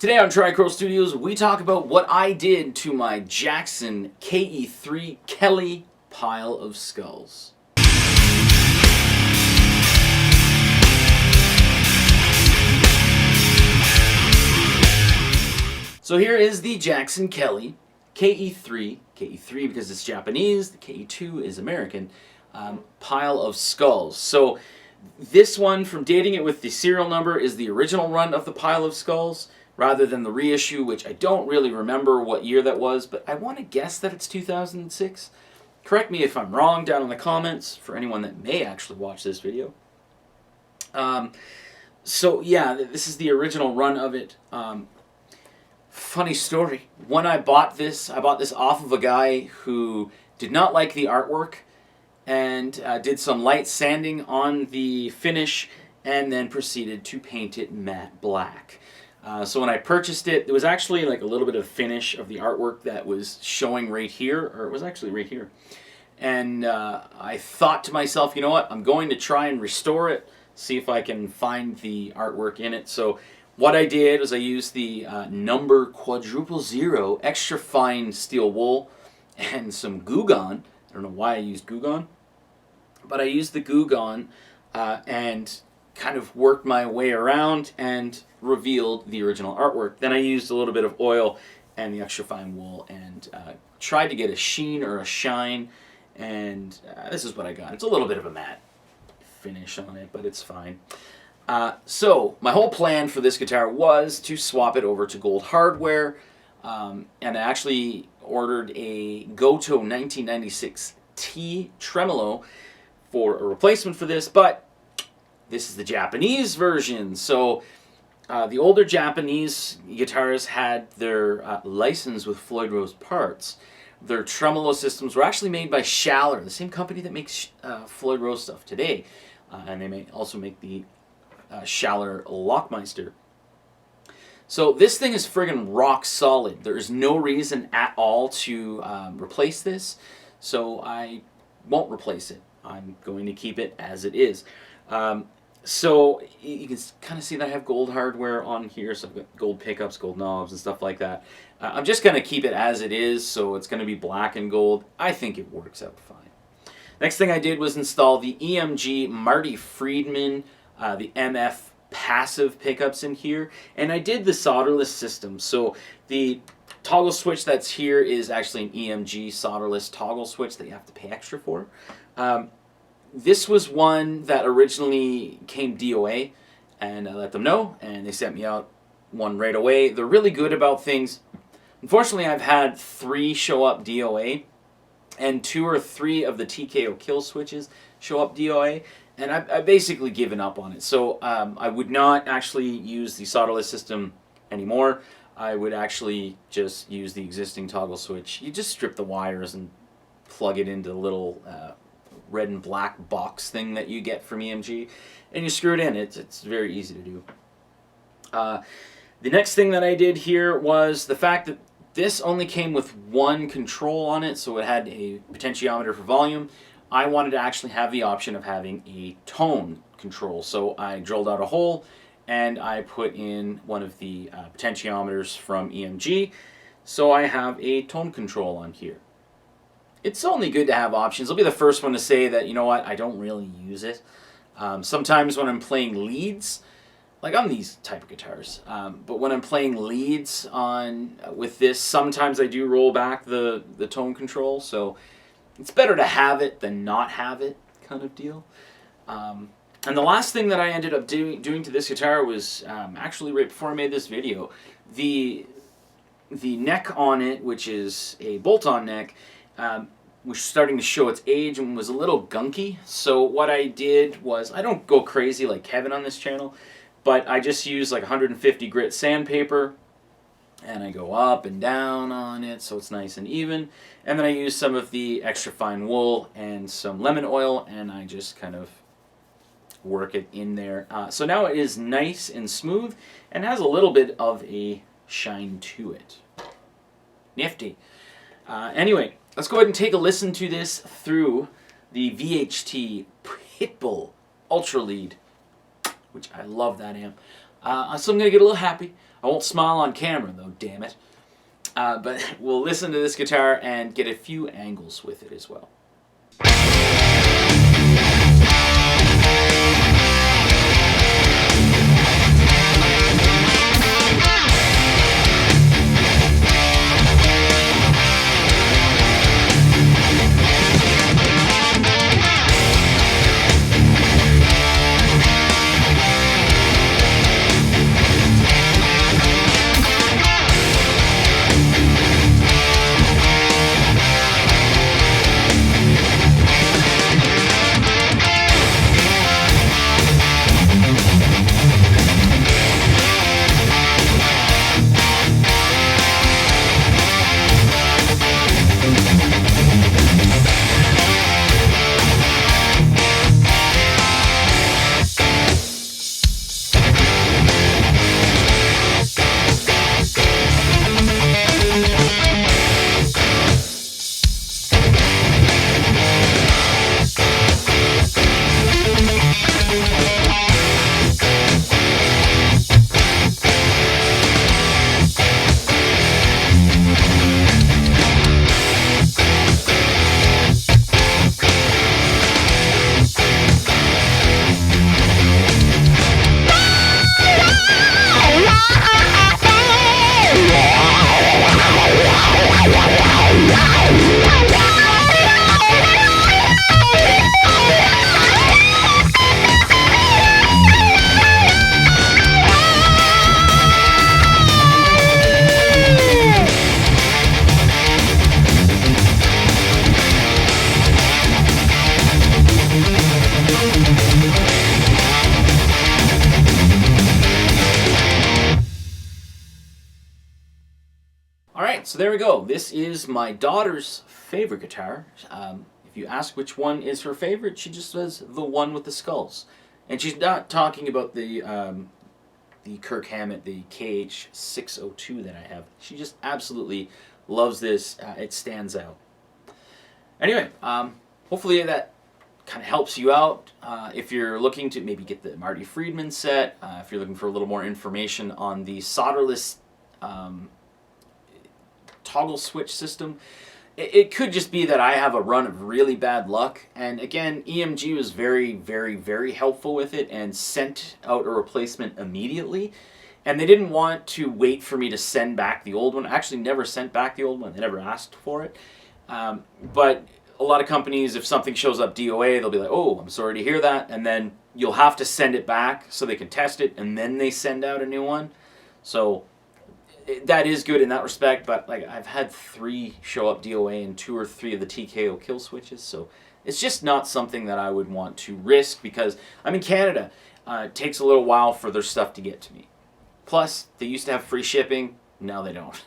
Today on Tricrow Studios, we talk about what I did to my Jackson KE3 Kelly pile of skulls. So here is the Jackson Kelly KE3 because it's Japanese, the KE2 is American, pile of skulls. So this one, from dating it with the serial number, is the original run of the pile of skulls, rather than the reissue, which I don't really remember what year that was, but I want to guess that it's 2006. Correct me if I'm wrong down in the comments, for anyone that may actually watch this video. So yeah, this is the original run of it. Funny story, when I bought this off of a guy who did not like the artwork, and did some light sanding on the finish, and then proceeded to paint it matte black. So when I purchased it, there was actually like a little bit of finish of the artwork that was showing right here, or it was actually right here. And I thought to myself, you know what, I'm going to try and restore it, see if I can find the artwork in it. So what I did was I used the number 000 extra fine steel wool and some Goo Gone. I don't know why I used Goo Gone, but I used the Goo Gone and kind of worked my way around and revealed the original artwork. Then I used a little bit of oil and the extra fine wool and tried to get a sheen or a shine, and this is what I got. It's a little bit of a matte finish on it, but it's fine. So my whole plan for this guitar was to swap it over to gold hardware, and I actually ordered a Goto 1996 T tremolo for a replacement for this, but this is the Japanese version. So the older Japanese guitars had their license with Floyd Rose parts. Their tremolo systems were actually made by Schaller, the same company that makes Floyd Rose stuff today, and they may also make the Schaller Lockmeister. So this thing is friggin' rock solid. There is no reason at all to replace this, so I won't replace it. I'm going to keep it as it is. So you can kind of see that I have gold hardware on here, so I've got gold pickups, gold knobs, and stuff like that. I'm just going to keep it as it is, so it's going to be black and gold. I think it works out fine. Next thing I did was install the EMG Marty Friedman, the MF passive pickups in here, and I did the solderless system. So the toggle switch that's here is actually an EMG solderless toggle switch that you have to pay extra for. This was one that originally came DOA, and I let them know, and they sent me out one right away. They're really good about things. Unfortunately, I've had 3 show up DOA, and 2 or 3 of the TKO kill switches show up DOA, and I've basically given up on it. So I would not actually use the solderless system anymore. I would actually just use the existing toggle switch. You just strip the wires and plug it into the little red and black box thing that you get from EMG, and you screw it in. It's very easy to do. The next thing that I did here was the fact that this only came with one control on it, so it had a potentiometer for volume. I wanted to actually have the option of having a tone control, so I drilled out a hole and I put in one of the potentiometers from EMG, so I have a tone control on here. It's only good to have options. I'll be the first one to say that, you know what, I don't really use it. Sometimes when I'm playing leads, like on these type of guitars, but when I'm playing leads with this, sometimes I do roll back the tone control, so it's better to have it than not have it, kind of deal. And the last thing that I ended up doing to this guitar was actually right before I made this video. The neck on it, which is a bolt-on neck, was starting to show its age and was a little gunky. So what I did was, I don't go crazy like Kevin on this channel, but I just use like 150 grit sandpaper, and I go up and down on it so it's nice and even. And then I use some of the extra fine wool and some lemon oil, and I just kind of work it in there. So now it is nice and smooth and has a little bit of a shine to it. Nifty. Anyway, let's go ahead and take a listen to this through the VHT Pittbull Ultra Lead, which I love that amp. So I'm going to get a little happy. I won't smile on camera though, damn it. But we'll listen to this guitar and get a few angles with it as well. So there we go. This is my daughter's favorite guitar. If you ask which one is her favorite, she just says the one with the skulls. And she's not talking about the Kirk Hammett, the KH602 that I have. She just absolutely loves this. It stands out. Anyway, hopefully that kind of helps you out. If you're looking to maybe get the Marty Friedman set, if you're looking for a little more information on the solderless toggle switch system, it could just be that I have a run of really bad luck. And again, EMG was very, very, very helpful with it and sent out a replacement immediately. And they didn't want to wait for me to send back the old one. I actually never sent back the old one. They never asked for it. But a lot of companies, if something shows up DOA, they'll be like, oh, I'm sorry to hear that. And then you'll have to send it back so they can test it, and then they send out a new one. So that is good in that respect, but like I've had 3 show up DOA and 2 or 3 of the TKO kill switches, so it's just not something that I would want to risk because I'm in Canada. It takes a little while for their stuff to get to me. Plus, they used to have free shipping. Now they don't.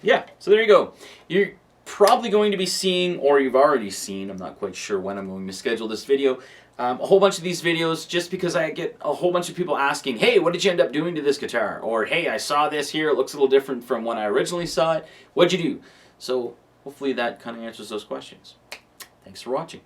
Yeah, so there you go. You're probably going to be seeing, or you've already seen, I'm not quite sure when I'm going to schedule this video, a whole bunch of these videos just because I get a whole bunch of people asking, hey, what did you end up doing to this guitar? Or, hey, I saw this here, it looks a little different from when I originally saw it. What'd you do? So hopefully that kind of answers those questions. Thanks for watching.